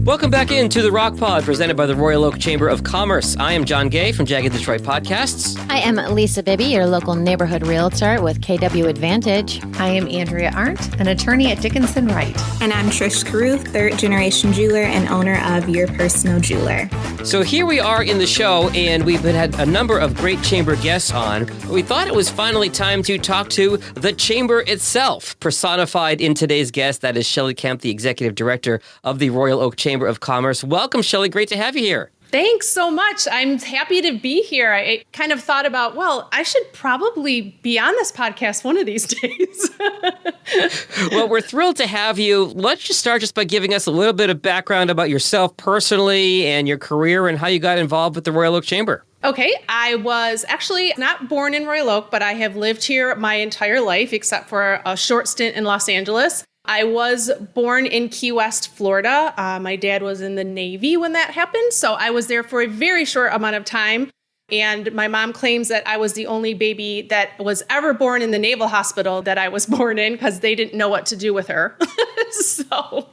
Welcome back into the Rock Pod, presented by the Royal Oak Chamber of Commerce. I am John Gay from Jagged Detroit Podcasts. I am Lisa Bibby, your local neighborhood realtor with KW Advantage. I am Andrea Arndt, an attorney at Dickinson Wright. And I'm Trish Carew, third-generation jeweler and owner of Your Personal Jeweler. So here we are in the show, and we've had a number of great chamber guests on. We thought it was finally time to talk to the chamber itself, personified in today's guest. That is Shelly Kemp, the executive director of the Royal Oak Chamber of Commerce. Welcome, Shelly. Great to have you here. Thanks so much. I'm happy to be here. I kind of thought about, well, I should probably be on this podcast one of these days. Well, we're thrilled to have you. Let's just start just by giving us a little bit of background about yourself personally and your career and how you got involved with the Royal Oak Chamber. Okay, I was actually not born in Royal Oak, but I have lived here my entire life, except for a short stint in Los Angeles. I was born in Key West, Florida. My dad was in the Navy when that happened, so I was there for a very short amount of time. And my mom claims that I was the only baby that was ever born in the Naval Hospital that I was born in because they didn't know what to do with her. So,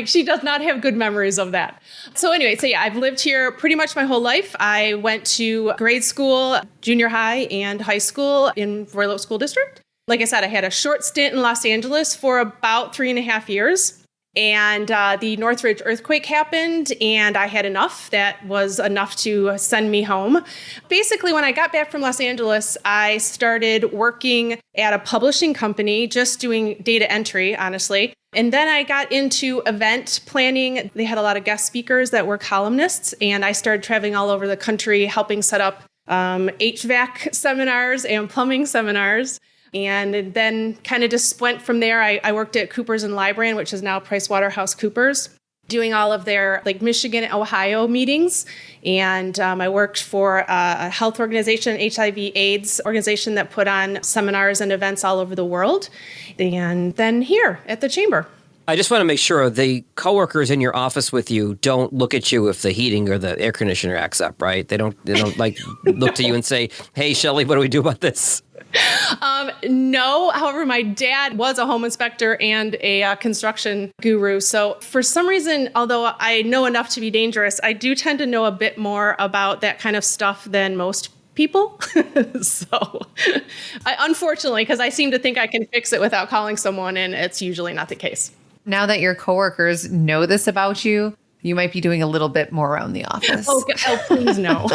she does not have good memories of that. So anyway, I've lived here pretty much my whole life. I went to grade school, junior high, and high school in Royal Oak School District. Like I said, I had a short stint in Los Angeles for about 3.5 years. And the Northridge earthquake happened, and I had enough. That was enough to send me home. Basically, when I got back from Los Angeles, I started working at a publishing company, just doing data entry, honestly. And then I got into event planning. They had a lot of guest speakers that were columnists, and I started traveling all over the country, helping set up HVAC seminars and plumbing seminars. And then kind of just went from there. I worked at Coopers and Lybrand, which is now PricewaterhouseCoopers, doing all of their Michigan and Ohio meetings. And I worked for a health organization, HIV/AIDS organization that put on seminars and events all over the world. And then here at the chamber. I just want to make sure the coworkers in your office with you don't look at you if the heating or the air conditioner acts up, right? They don't look to you and say, "Hey, Shelly, what do we do about this?" No. However, my dad was a home inspector and a construction guru. So for some reason, although I know enough to be dangerous, I do tend to know a bit more about that kind of stuff than most people. Unfortunately, because I seem to think I can fix it without calling someone, and it's usually not the case. Now that your coworkers know this about you, you might be doing a little bit more around the office. Oh please no.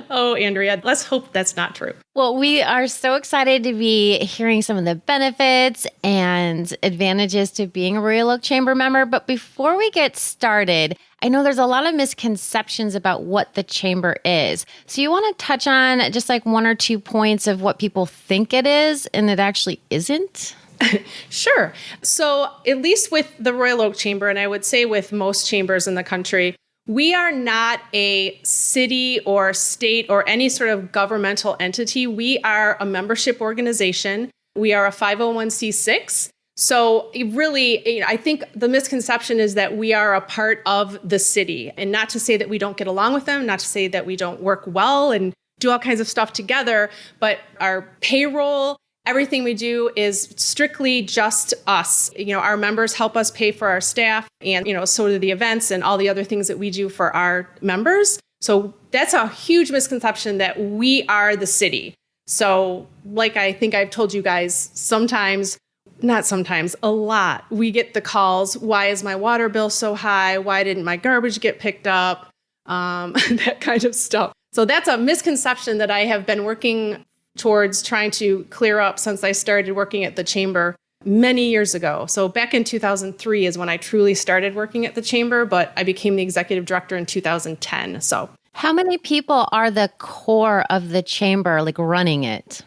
Oh, Andrea, let's hope that's not true. Well, we are so excited to be hearing some of the benefits and advantages to being a Royal Oak Chamber member. But before we get started, I know there's a lot of misconceptions about what the chamber is. So you want to touch on just one or two points of what people think it is and it actually isn't? Sure. So at least with the Royal Oak Chamber, and I would say with most chambers in the country, we are not a city or state or any sort of governmental entity. We are a membership organization. We are a 501c6. So really, I think the misconception is that we are a part of the city, and not to say that we don't get along with them, not to say that we don't work well and do all kinds of stuff together, but our payroll, everything we do is strictly just us. Our members help us pay for our staff and, so do the events and all the other things that we do for our members. So that's a huge misconception that we are the city. So like I think I've told you guys, a lot, we get the calls, why is my water bill so high? Why didn't my garbage get picked up? That kind of stuff. So that's a misconception that I have been working towards trying to clear up since I started working at the chamber many years ago. So back in 2003 is when I truly started working at the chamber, but I became the executive director in 2010. So how many people are the core of the chamber, running it?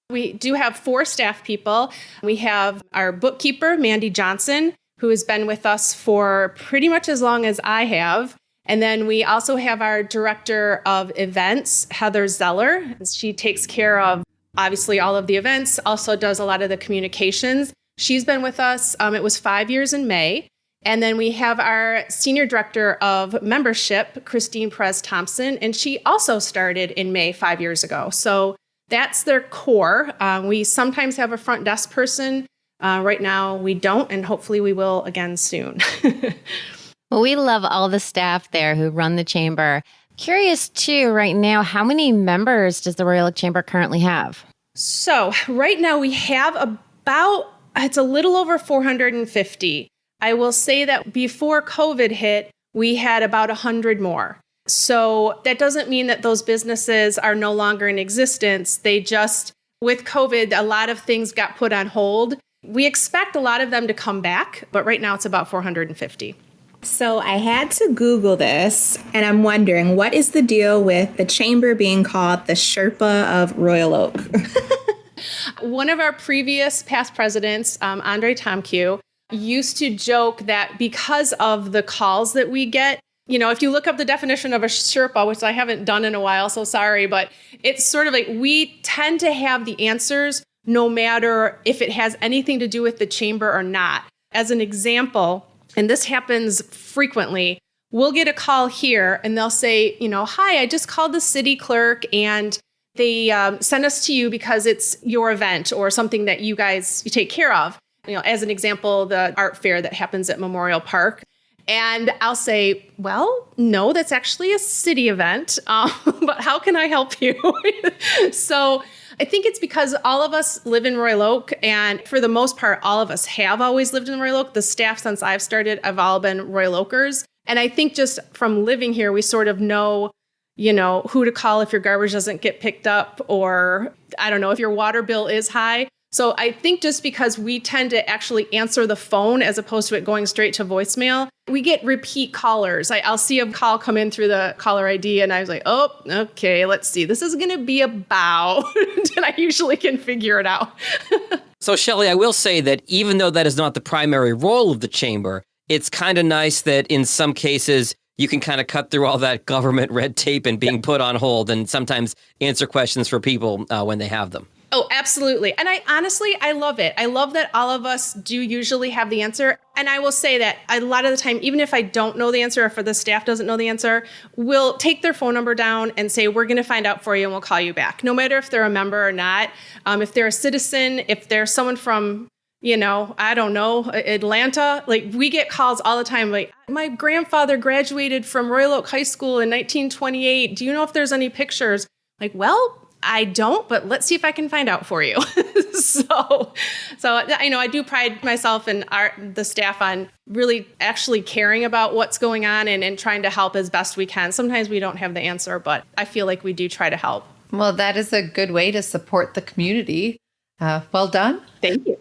We do have 4 staff people. We have our bookkeeper, Mandy Johnson, who has been with us for pretty much as long as I have. And then we also have our director of events, Heather Zeller. She takes care of, obviously, all of the events, also does a lot of the communications. She's been with us. It was 5 years in May. And then we have our senior director of membership, Christine Perez-Thompson, and she also started in May 5 years ago. So that's their core. We sometimes have a front desk person Right now, we don't, and hopefully we will again soon. Well, we love all the staff there who run the chamber. Curious too, right now, how many members does the Royal Oak Chamber currently have? So right now we have it's a little over 450. I will say that before COVID hit, we had about 100 more. So that doesn't mean that those businesses are no longer in existence. They just, with COVID, a lot of things got put on hold. We expect a lot of them to come back, but right now it's about 450. So I had to Google this, and I'm wondering, what is the deal with the chamber being called the Sherpa of Royal Oak? One of our previous past presidents, Andre Tomkew, used to joke that because of the calls that we get, if you look up the definition of a Sherpa, which I haven't done in a while, so sorry, but it's sort of like we tend to have the answers no matter if it has anything to do with the chamber or not. As an example, and this happens frequently, we'll get a call here and they'll say, hi, I just called the city clerk and they sent us to you because it's your event or something that you take care of. As an example, the art fair that happens at Memorial Park. And I'll say, well, no, that's actually a city event, but how can I help you? So I think it's because all of us live in Royal Oak, and for the most part, all of us have always lived in Royal Oak. The staff, since I've started, have all been Royal Oakers. And I think just from living here, we sort of know, who to call if your garbage doesn't get picked up, or I don't know, if your water bill is high. So I think just because we tend to actually answer the phone as opposed to it going straight to voicemail, we get repeat callers. I'll see a call come in through the caller ID and I was like, oh, okay, let's see. This is going to be about, and I usually can figure it out. So, Shelly, I will say that even though that is not the primary role of the chamber, it's kind of nice that in some cases you can kind of cut through all that government red tape and being put on hold and sometimes answer questions for people when they have them. Oh, absolutely. And I love it. I love that all of us do usually have the answer. And I will say that a lot of the time, even if I don't know the answer or if the staff doesn't know the answer, we'll take their phone number down and say, we're going to find out for you and we'll call you back, no matter if they're a member or not. If they're a citizen, if they're someone from, I don't know, Atlanta, like we get calls all the time. Like, my grandfather graduated from Royal Oak High School in 1928. Do you know if there's any pictures? Like, well, I don't, but let's see if I can find out for you. So I do pride myself and the staff on really actually caring about what's going on and trying to help as best we can. Sometimes we don't have the answer, but I feel like we do try to help. Well, that is a good way to support the community. Well done. Thank you.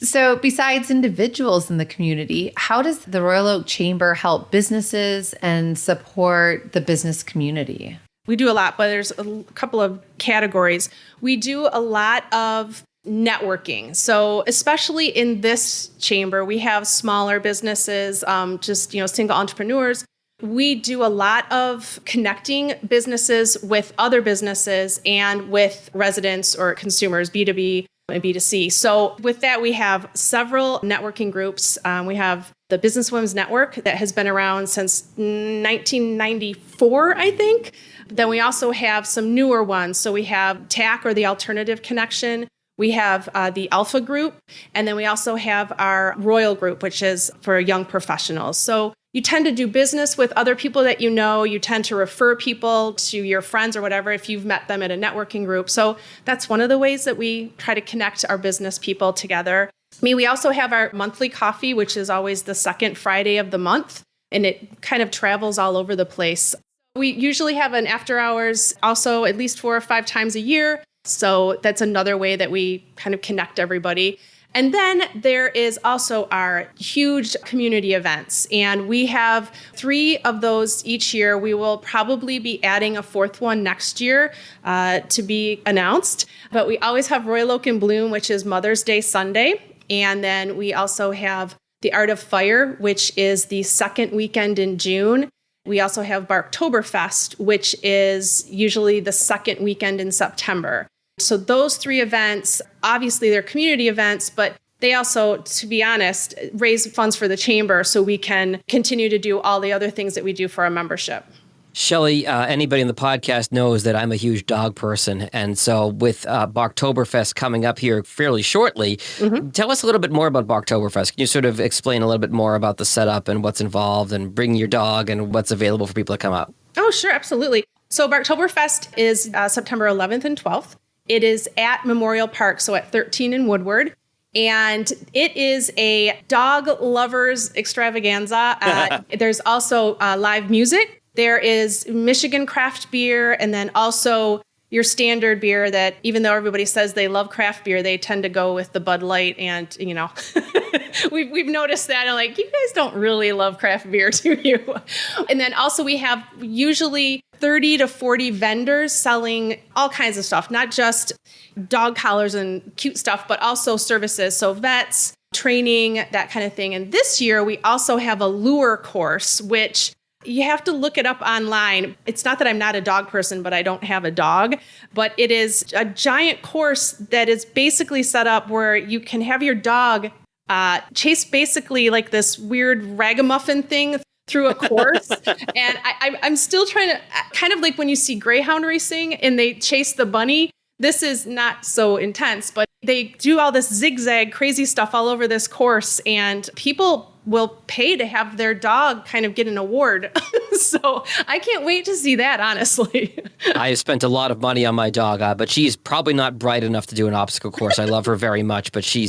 So besides individuals in the community, how does the Royal Oak Chamber help businesses and support the business community? We do a lot, but there's a couple of categories. We do a lot of networking. So especially in this chamber, we have smaller businesses, single entrepreneurs. We do a lot of connecting businesses with other businesses and with residents or consumers, B2B and B2C. So with that, we have several networking groups. We have the Business Women's Network that has been around since 1994, I think. Then we also have some newer ones. So we have TAC, or the Alternative Connection. We have the Alpha Group. And then we also have our Royal Group, which is for young professionals. So you tend to do business with other people that you know. You tend to refer people to your friends or whatever if you've met them at a networking group. So that's one of the ways that we try to connect our business people together. We also have our monthly coffee, which is always the second Friday of the month, and it kind of travels all over the place. We usually have an after hours also at least 4 or 5 times a year. So that's another way that we kind of connect everybody. And then there is also our huge community events. And we have 3 of those each year. We will probably be adding a 4th one next year to be announced. But we always have Royal Oak in Bloom, which is Mother's Day Sunday. And then we also have the Art of Fire, which is the second weekend in June. We also have Barktoberfest, which is usually the second weekend in September. So those 3 events, obviously they're community events, but they also, to be honest, raise funds for the chamber so we can continue to do all the other things that we do for our membership. Shelly, anybody in the podcast knows that I'm a huge dog person. And so with Barktoberfest coming up here fairly shortly, tell us a little bit more about Barktoberfest. Can you sort of explain a little bit more about the setup and what's involved and bringing your dog and what's available for people to come out? Oh, sure. Absolutely. So Barktoberfest is September 11th and 12th. It is at Memorial Park, so at 13 in Woodward. And it is a dog lovers extravaganza. There's also live music. There is Michigan craft beer, and then also your standard beer that even though everybody says they love craft beer, they tend to go with the Bud Light. And, you know, we've noticed that. And like, you guys don't really love craft beer, do you? And then also we have usually 30 to 40 vendors selling all kinds of stuff, not just dog collars and cute stuff, but also services. So vets, training, that kind of thing. And this year we also have a lure course, which you have to look it up online. It's not that I'm not a dog person, but I don't have a dog. But it is a giant course that is basically set up where you can have your dog chase basically like this weird ragamuffin thing through a course. And I'm still trying to, kind of like when you see greyhound racing and they chase the bunny. This is not so intense, but they do all this zigzag crazy stuff all over this course, and people will pay to have their dog kind of get an award. So I can't wait to see that, honestly. I have spent a lot of money on my dog, but she's probably not bright enough to do an obstacle course. I love her very much, but she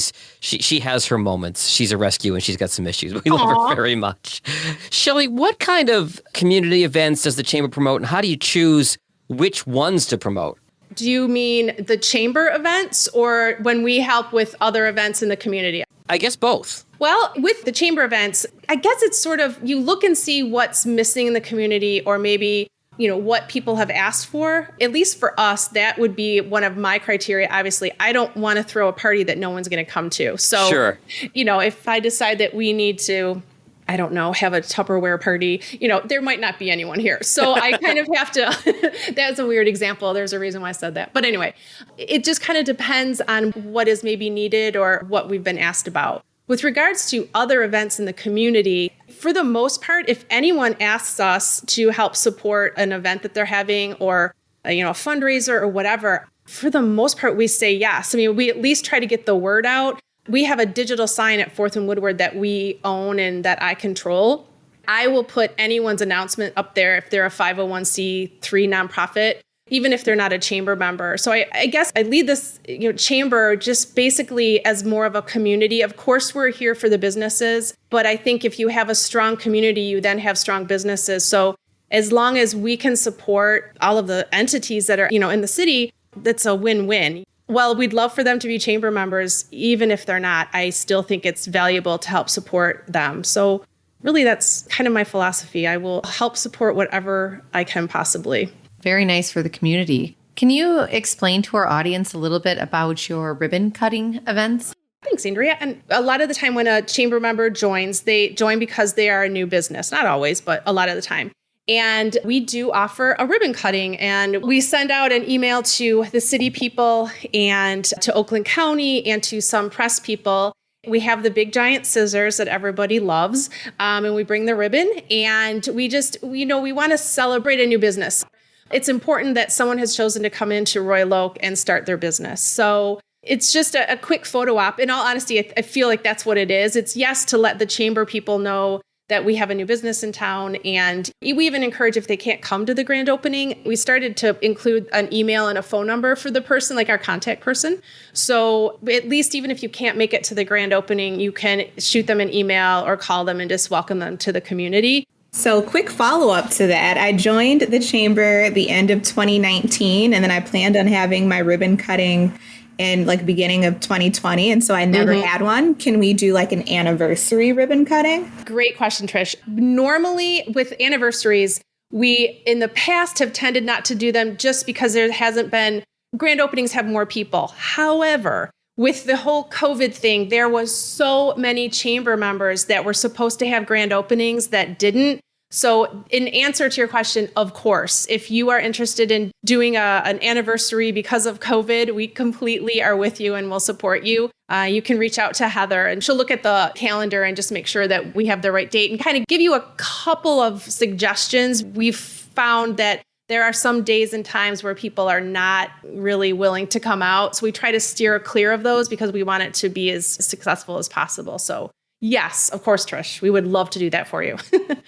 has her moments. She's a rescue and she's got some issues. We love her very much. Shelly, what kind of community events does the Chamber promote, and how do you choose which ones to promote? Do you mean the Chamber events or when we help with other events in the community? I guess both. Well, with the Chamber events, I guess it's sort of, you look and see what's missing in the community, or maybe, you know, what people have asked for. At least for us, that would be one of my criteria. Obviously, I don't want to throw a party that no one's going to come to. So, sure. You know, if I decide that we need to, I don't know, have a Tupperware party, you know, there might not be anyone here. So I kind of have to, that's a weird example. There's a reason why I said that. But anyway, it just kind of depends on what is maybe needed or what we've been asked about. With regards to other events in the community, for the most part, if anyone asks us to help support an event that they're having or, a fundraiser or whatever, for the most part, we say yes. I mean, we at least try to get the word out. We have a digital sign at 4th and Woodward that we own and that I control. I will put anyone's announcement up there if they're a 501c3 nonprofit, even if they're not a chamber member. So I guess I lead this chamber just basically as more of a community. Of course, we're here for the businesses, but I think if you have a strong community, you then have strong businesses. So as long as we can support all of the entities that are in the city, that's a win-win. Well, we'd love for them to be chamber members, even if they're not. I still think it's valuable to help support them. So really, that's kind of my philosophy. I will help support whatever I can possibly. Very nice for the community. Can you explain to our audience a little bit about your ribbon cutting events? Thanks, Andrea. And a lot of the time when a chamber member joins, they join because they are a new business. Not always, but a lot of the time. And we do offer a ribbon cutting, and we send out an email to the city people and to Oakland County and to some press people. We have the big giant scissors that everybody loves, and we bring the ribbon, and we just, we want to celebrate a new business. It's important that someone has chosen to come into Royal Oak and start their business. So it's just a quick photo op. In all honesty, I feel like that's what it is. It's yes, to let the chamber people know that we have a new business in town. And we even encourage, if they can't come to the grand opening, we started to include an email and a phone number for the person, like our contact person. So at least even if you can't make it to the grand opening, you can shoot them an email or call them and just welcome them to the community. So quick follow-up to that. I joined the chamber at the end of 2019, and then I planned on having my ribbon cutting in beginning of 2020. And so I never had one. Can we do an anniversary ribbon cutting? Great question, Trish. Normally with anniversaries, we in the past have tended not to do them just because there hasn't been, grand openings have more people. However, with the whole COVID thing, there was so many chamber members that were supposed to have grand openings that didn't. So in answer to your question, of course, if you are interested in doing an anniversary because of COVID, we completely are with you and will support you. You can reach out to Heather and she'll look at the calendar and just make sure that we have the right date and kind of give you a couple of suggestions. We've found that there are some days and times where people are not really willing to come out. So we try to steer clear of those because we want it to be as successful as possible. So yes, of course, Trish, we would love to do that for you.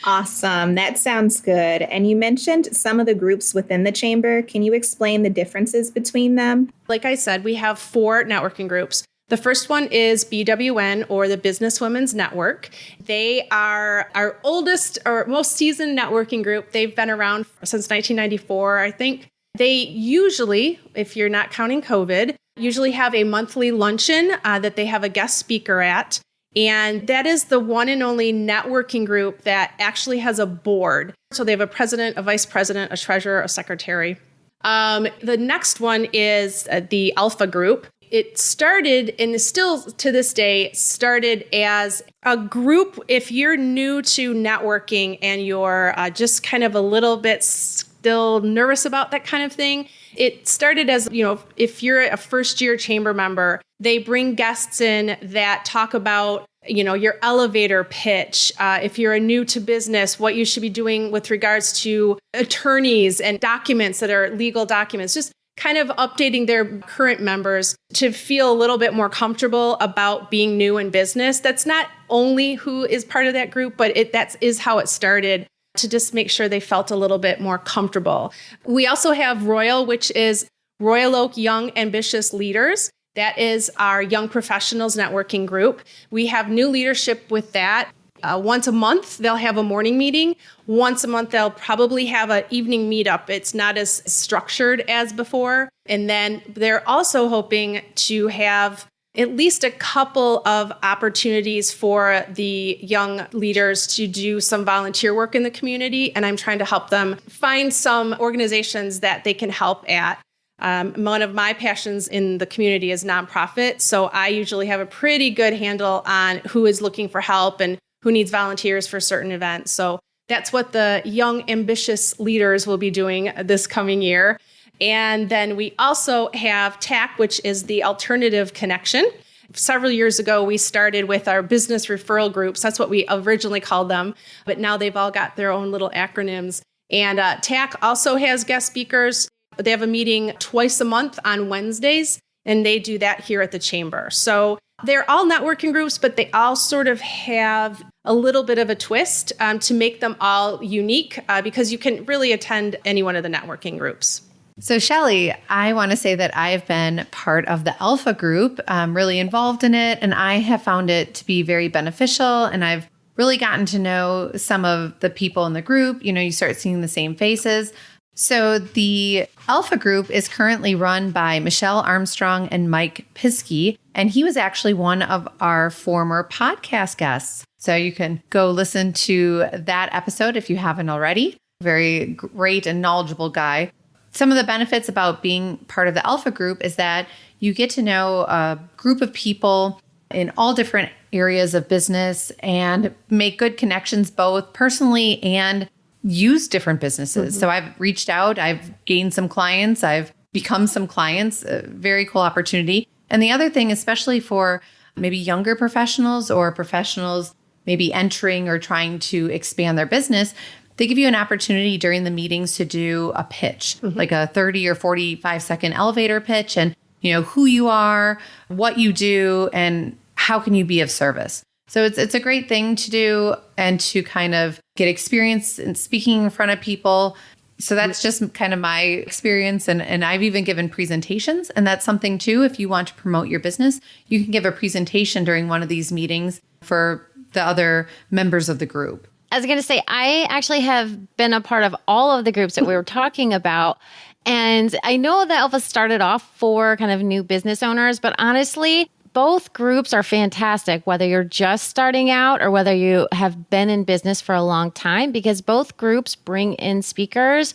Awesome. That sounds good. And you mentioned some of the groups within the chamber. Can you explain the differences between them? Like I said, we have 4 networking groups. The first one is BWN, or the Business Women's Network. They are our oldest or most seasoned networking group. They've been around since 1994, I think. They usually, if you're not counting COVID, usually have a monthly luncheon that they have a guest speaker at. And that is the one and only networking group that actually has a board. So they have a president, a vice president, a treasurer, a secretary. The next one is the Alpha Group. It started, and is still to this day, started as a group. If you're new to networking and you're just kind of a little bit still nervous about that kind of thing, it started as, if you're a first-year chamber member, they bring guests in that talk about, your elevator pitch. If you're new to business, what you should be doing with regards to attorneys and documents that are legal documents, just kind of updating their current members to feel a little bit more comfortable about being new in business. That's not only who is part of that group, but that is how it started, to just make sure they felt a little bit more comfortable. We also have Royal, which is Royal Oak Young Ambitious Leaders. That is our young professionals networking group. We have new leadership with that. Once a month, they'll have a morning meeting. Once a month, they'll probably have an evening meetup. It's not as structured as before. And then they're also hoping to have at least a couple of opportunities for the young leaders to do some volunteer work in the community. And I'm trying to help them find some organizations that they can help at. One of my passions in the community is nonprofit. So I usually have a pretty good handle on who is looking for help and who needs volunteers for certain events. So that's what the young ambitious leaders will be doing this coming year. And then we also have TAC, which is the Alternative Connection. Several years ago, we started with our business referral groups. That's what we originally called them. But now they've all got their own little acronyms. And TAC also has guest speakers. They have a meeting twice a month on Wednesdays, and they do that here at the chamber. So they're all networking groups, but they all sort of have a little bit of a twist to make them all unique because you can really attend any one of the networking groups. So Shelly, I want to say that I've been part of the Alpha group, really involved in it, and I have found it to be very beneficial. And I've really gotten to know some of the people in the group. You start seeing the same faces. So the Alpha group is currently run by Michelle Armstrong and Mike Piskey, and he was actually one of our former podcast guests. So you can go listen to that episode if you haven't already. Very great and knowledgeable guy. Some of the benefits about being part of the Alpha group is that you get to know a group of people in all different areas of business and make good connections both personally and use different businesses. So I've reached out, I've gained some clients, I've become some clients, a very cool opportunity. And the other thing, especially for maybe younger professionals or professionals maybe entering or trying to expand their business, they give you an opportunity during the meetings to do a pitch, like a 30 or 45-second elevator pitch, and who you are, what you do, and how can you be of service. So it's a great thing to do and to kind of get experience in speaking in front of people. So that's just kind of my experience. And I've even given presentations. And that's something too, if you want to promote your business, you can give a presentation during one of these meetings for the other members of the group. I was going to say, I actually have been a part of all of the groups that we were talking about. And I know that Alpha started off for kind of new business owners, but honestly, both groups are fantastic, whether you're just starting out or whether you have been in business for a long time, because both groups bring in speakers.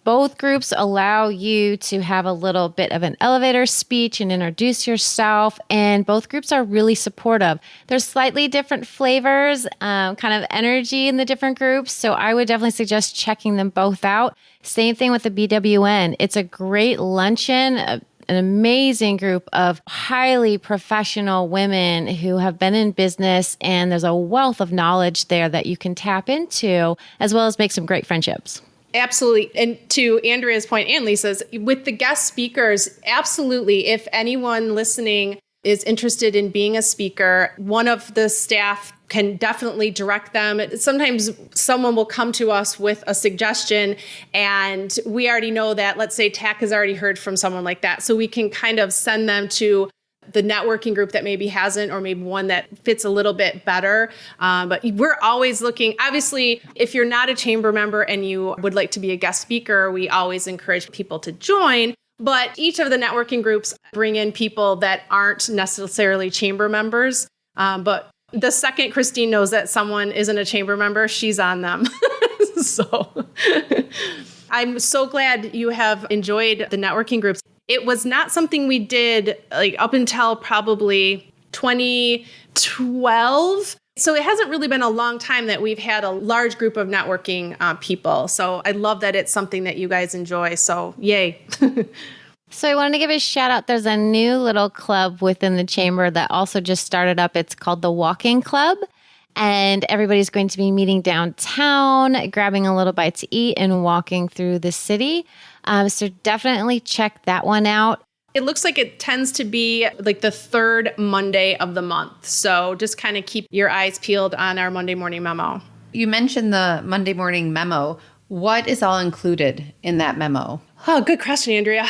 Both groups allow you to have a little bit of an elevator speech and introduce yourself. And both groups are really supportive. There's slightly different flavors, kind of energy in the different groups. So I would definitely suggest checking them both out. Same thing with the BWN. It's a great luncheon, an amazing group of highly professional women who have been in business, and there's a wealth of knowledge there that you can tap into, as well as make some great friendships. Absolutely. And to Andrea's point and Lisa's, with the guest speakers, absolutely. If anyone listening is interested in being a speaker, one of the staff can definitely direct them. Sometimes someone will come to us with a suggestion and we already know that, let's say TAC has already heard from someone like that. So we can kind of send them to the networking group that maybe hasn't, or maybe one that fits a little bit better. But we're always looking, obviously, if you're not a chamber member and you would like to be a guest speaker, we always encourage people to join. But each of the networking groups bring in people that aren't necessarily chamber members. But the second Christine knows that someone isn't a chamber member, she's on them. So I'm so glad you have enjoyed the networking groups. It was not something we did like up until probably 2012. So it hasn't really been a long time that we've had a large group of networking people. So I love that it's something that you guys enjoy. So yay. So I wanted to give a shout out. There's a new little club within the chamber that also just started up. It's called the Walking Club. And everybody's going to be meeting downtown, grabbing a little bite to eat and walking through the city. So definitely check that one out. It looks like it tends to be like the third Monday of the month. So just kind of keep your eyes peeled on our Monday morning memo. You mentioned the Monday morning memo. What is all included in that memo? Oh, good question, Andrea.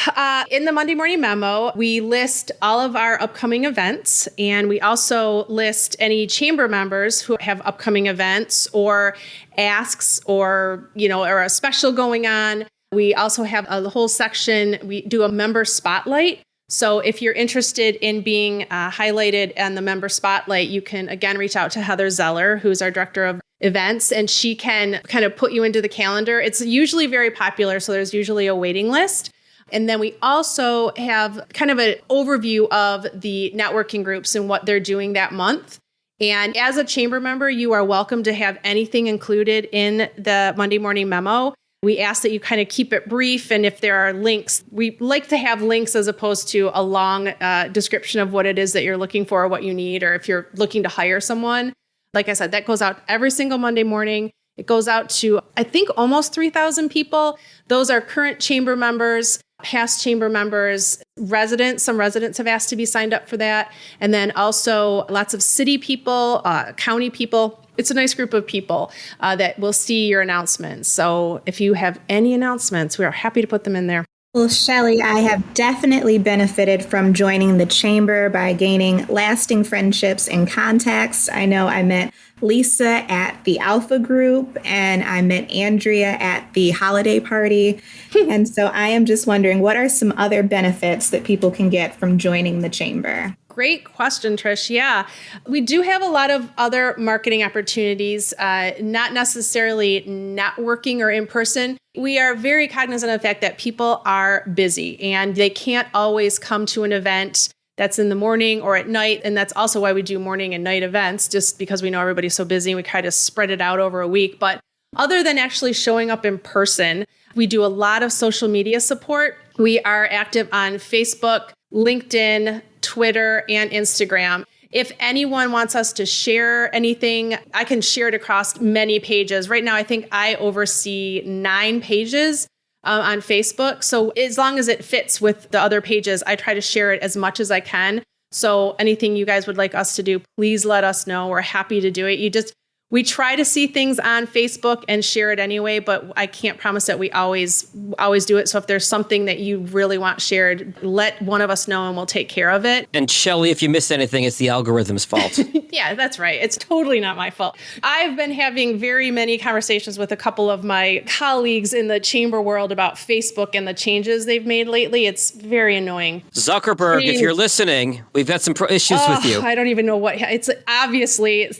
In the Monday morning memo, we list all of our upcoming events, and we also list any chamber members who have upcoming events or asks or a special going on. We also have a whole section. We do a member spotlight. So if you're interested in being highlighted on the member spotlight, you can, again, reach out to Heather Zeller, who's our director of events, and she can kind of put you into the calendar. It's usually very popular, so there's usually a waiting list. And then we also have kind of an overview of the networking groups and what they're doing that month. And as a chamber member, you are welcome to have anything included in the Monday morning memo. We ask that you kind of keep it brief. And if there are links, we like to have links as opposed to a long description of what it is that you're looking for or what you need, or if you're looking to hire someone. Like I said, that goes out every single Monday morning. It goes out to, I think, almost 3,000 people. Those are current chamber members, past chamber members, residents. Some residents have asked to be signed up for that. And then also lots of city people, county people. It's a nice group of people that will see your announcements. So if you have any announcements, we are happy to put them in there. Well, Shelly, I have definitely benefited from joining the chamber by gaining lasting friendships and contacts. I know I met Lisa at the Alpha group, and I met Andrea at the holiday party. And so I am just wondering, what are some other benefits that people can get from joining the chamber? Great question, Trish. Yeah, we do have a lot of other marketing opportunities, not necessarily networking or in person. We are very cognizant of the fact that people are busy and they can't always come to an event that's in the morning or at night. And that's also why we do morning and night events, just because we know everybody's so busy. We try to spread it out over a week. But other than actually showing up in person, we do a lot of social media support. We are active on Facebook, LinkedIn, Twitter, and Instagram. If anyone wants us to share anything, I can share it across many pages. Right now, I think I oversee 9 pages on Facebook. So as long as it fits with the other pages, I try to share it as much as I can. So anything you guys would like us to do, please let us know. We're happy to do it. We try to see things on Facebook and share it anyway, but I can't promise that we always do it. So if there's something that you really want shared, let one of us know and we'll take care of it. And Shelly, if you miss anything, it's the algorithm's fault. Yeah, that's right. It's totally not my fault. I've been having very many conversations with a couple of my colleagues in the chamber world about Facebook and the changes they've made lately. It's very annoying. Zuckerberg, if you're listening, we've got some issues with you. I don't even know what it's obviously,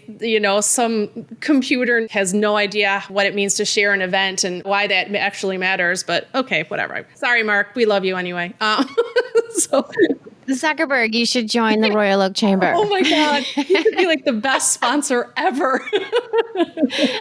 some computer has no idea what it means to share an event and why that actually matters. But okay, whatever. Sorry, Mark. We love you anyway. Zuckerberg, you should join the Royal Oak Chamber. Oh my God. You could be like the best sponsor ever.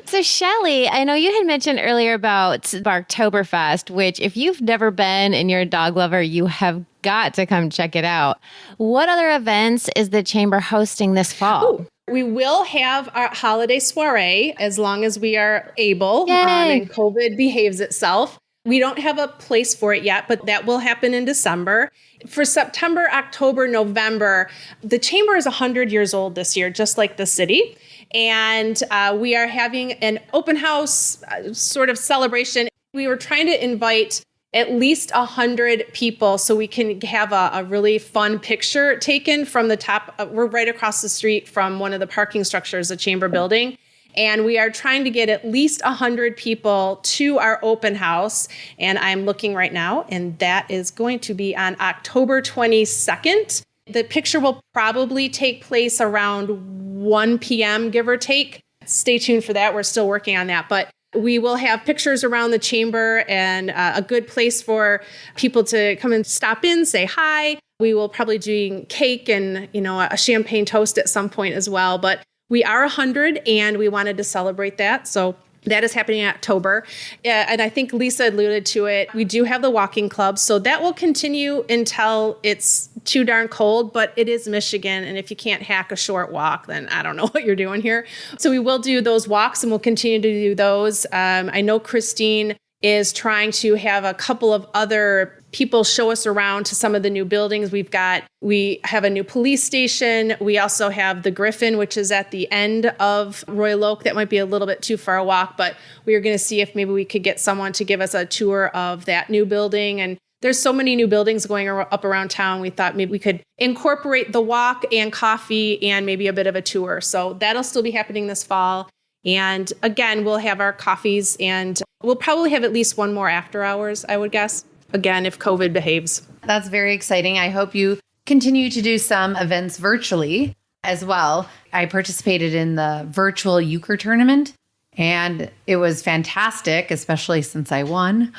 So Shelly, I know you had mentioned earlier about Barktoberfest, which if you've never been and you're a dog lover, you have got to come check it out. What other events is the chamber hosting this fall? Ooh. We will have our holiday soiree as long as we are able and COVID behaves itself. We don't have a place for it yet, but that will happen in December. For September, October, November, the chamber is 100 years old this year, just like the city. And we are having an open house sort of celebration. We were trying to invite at least 100 people so we can have a really fun picture taken from the top. We're right across the street from one of the parking structures, the chamber building. And we are trying to get at least 100 people to our open house. And I'm looking right now, and that is going to be on October 22nd. The picture will probably take place around 1 p.m., give or take. Stay tuned for that. We're still working on that. But we will have pictures around the chamber and a good place for people to come and stop in, say hi. We will probably do cake and, a champagne toast at some point as well. But we are 100 and we wanted to celebrate that. So that is happening in October. And I think Lisa alluded to it. We do have the walking club. So that will continue until it's too darn cold, but it is Michigan. And if you can't hack a short walk, then I don't know what you're doing here. So we will do those walks and we'll continue to do those. I know Christine is trying to have a couple of other people show us around to some of the new buildings. We have a new police station. We also have the Griffin, which is at the end of Royal Oak. That might be a little bit too far a walk, but we were going to see if maybe we could get someone to give us a tour of that new building. And there's so many new buildings going up around town. We thought maybe we could incorporate the walk and coffee and maybe a bit of a tour. So that'll still be happening this fall. And again, we'll have our coffees and we'll probably have at least one more after hours, I would guess. Again, if COVID behaves. That's very exciting. I hope you continue to do some events virtually as well. I participated in the virtual euchre tournament and it was fantastic, especially since I won.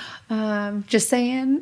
Just saying.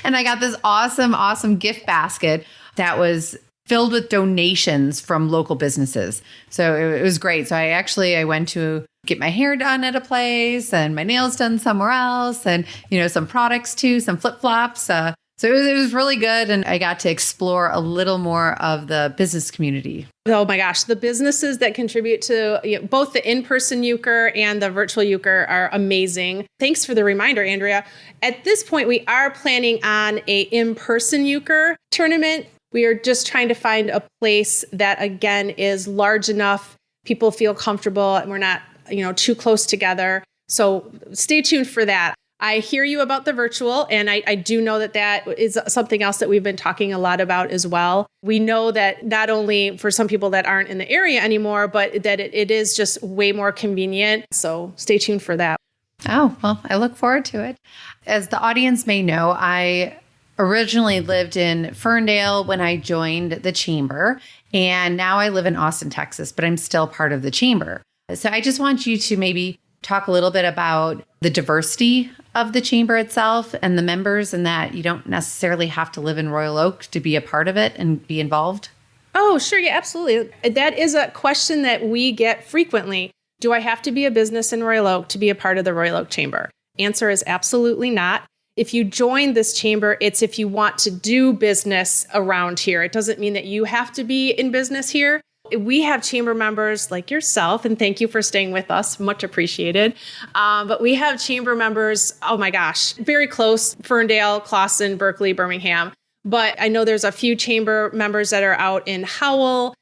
And I got this awesome gift basket that was filled with donations from local businesses. So it was great. So I went to get my hair done at a place and my nails done somewhere else and, some products too, some flip-flops. So it was really good. And I got to explore a little more of the business community. Oh my gosh, the businesses that contribute to both the in-person euchre and the virtual euchre are amazing. Thanks for the reminder, Andrea. At this point, we are planning on a in-person euchre tournament. We are just trying to find a place that, again, is large enough, people feel comfortable, and we're not, too close together. So stay tuned for that. I hear you about the virtual, and I do know that is something else that we've been talking a lot about as well. We know that not only for some people that aren't in the area anymore, but that it is just way more convenient. So stay tuned for that. Oh, well, I look forward to it. As the audience may know, I originally lived in Ferndale when I joined the chamber, and now I live in Austin, Texas, but I'm still part of the chamber. So I just want you to maybe talk a little bit about the diversity of the chamber itself and the members, and that you don't necessarily have to live in Royal Oak to be a part of it and be involved. Oh, sure. Yeah, absolutely. That is a question that we get frequently. Do I have to be a business in Royal Oak to be a part of the Royal Oak Chamber? Answer is absolutely not. If you join this chamber, it's if you want to do business around here. It doesn't mean that you have to be in business here. We have chamber members like yourself, and thank you for staying with us. Much appreciated. But we have chamber members, oh my gosh, very close, Ferndale, Clawson, Berkeley, Birmingham. But I know there's a few chamber members that are out in Howell,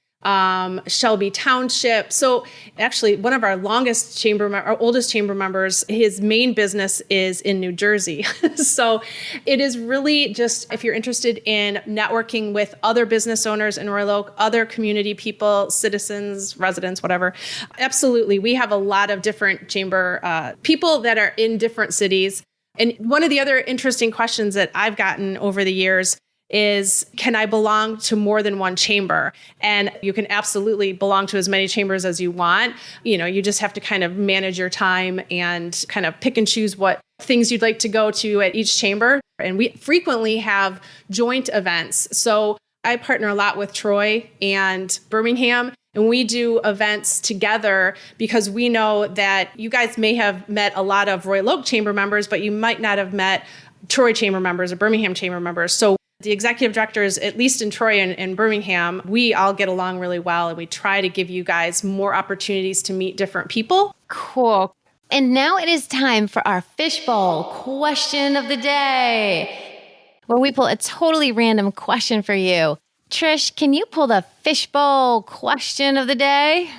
Shelby Township. So actually, one of our oldest chamber members, his main business is in New Jersey. So it is really just, if you're interested in networking with other business owners in Royal Oak, other community people, citizens, residents, whatever. Absolutely. We have a lot of different chamber people that are in different cities. And one of the other interesting questions that I've gotten over the years is, can I belong to more than one chamber? And you can absolutely belong to as many chambers as you want. You just have to kind of manage your time and kind of pick and choose what things you'd like to go to at each chamber. And we frequently have joint events. So I partner a lot with Troy and Birmingham, and we do events together because we know that you guys may have met a lot of Royal Oak chamber members, but you might not have met Troy chamber members or Birmingham chamber members. So The executive directors, at least in Troy and Birmingham, we all get along really well, and we try to give you guys more opportunities to meet different people. Cool. And now it is time for our Fishbowl question of the day, where we pull a totally random question for you. Trish, can you pull the Fishbowl question of the day?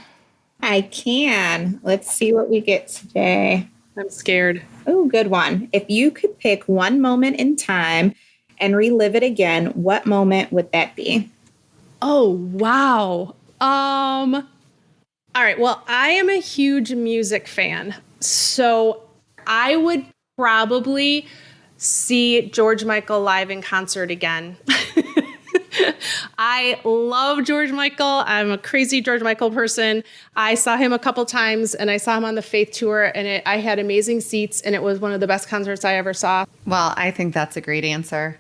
I can. Let's see what we get today. I'm scared. Oh, good one. If you could pick one moment in time and relive it again, what moment would that be? Oh, wow. All right. Well, I am a huge music fan, so I would probably see George Michael live in concert again. I love George Michael. I'm a crazy George Michael person. I saw him a couple times, and I saw him on the Faith Tour, and I had amazing seats, and it was one of the best concerts I ever saw. Well, I think that's a great answer.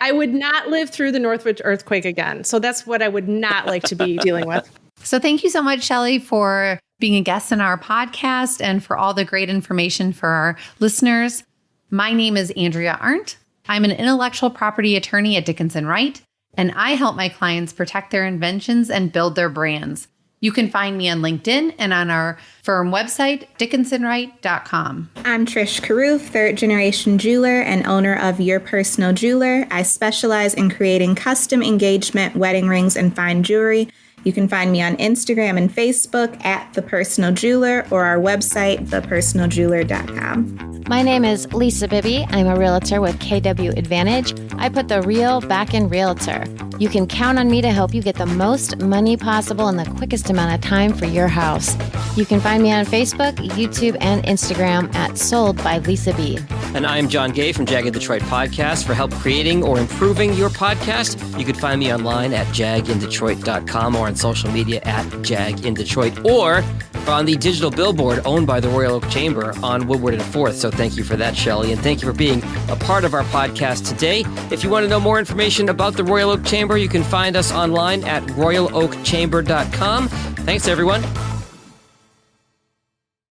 I would not live through the Northridge earthquake again. So that's what I would not like to be dealing with. So thank you so much, Shelley, for being a guest in our podcast and for all the great information for our listeners. My name is Andrea Arndt. I'm an intellectual property attorney at Dickinson Wright, and I help my clients protect their inventions and build their brands. You can find me on LinkedIn and on our firm website, dickinsonwright.com. I'm Trish Carew, third-generation jeweler and owner of Your Personal Jeweler. I specialize in creating custom engagement, wedding rings, and fine jewelry. You can find me on Instagram and Facebook at The Personal Jeweler or our website, thepersonaljeweler.com. My name is Lisa Bibby. I'm a realtor with KW Advantage. I put the real back in realtor. You can count on me to help you get the most money possible in the quickest amount of time for your house. You can find me on Facebook, YouTube, and Instagram at Sold by Lisa B. And I'm John Gay from Jag in Detroit Podcast. For help creating or improving your podcast, you can find me online at jagindetroit.com or on social media at Jag in Detroit, or on the digital billboard owned by the Royal Oak Chamber on Woodward and 4th. So thank you for that, Shelley, and thank you for being a part of our podcast today. If you want to know more information about the Royal Oak Chamber, you can find us online at royaloakchamber.com. Thanks, everyone.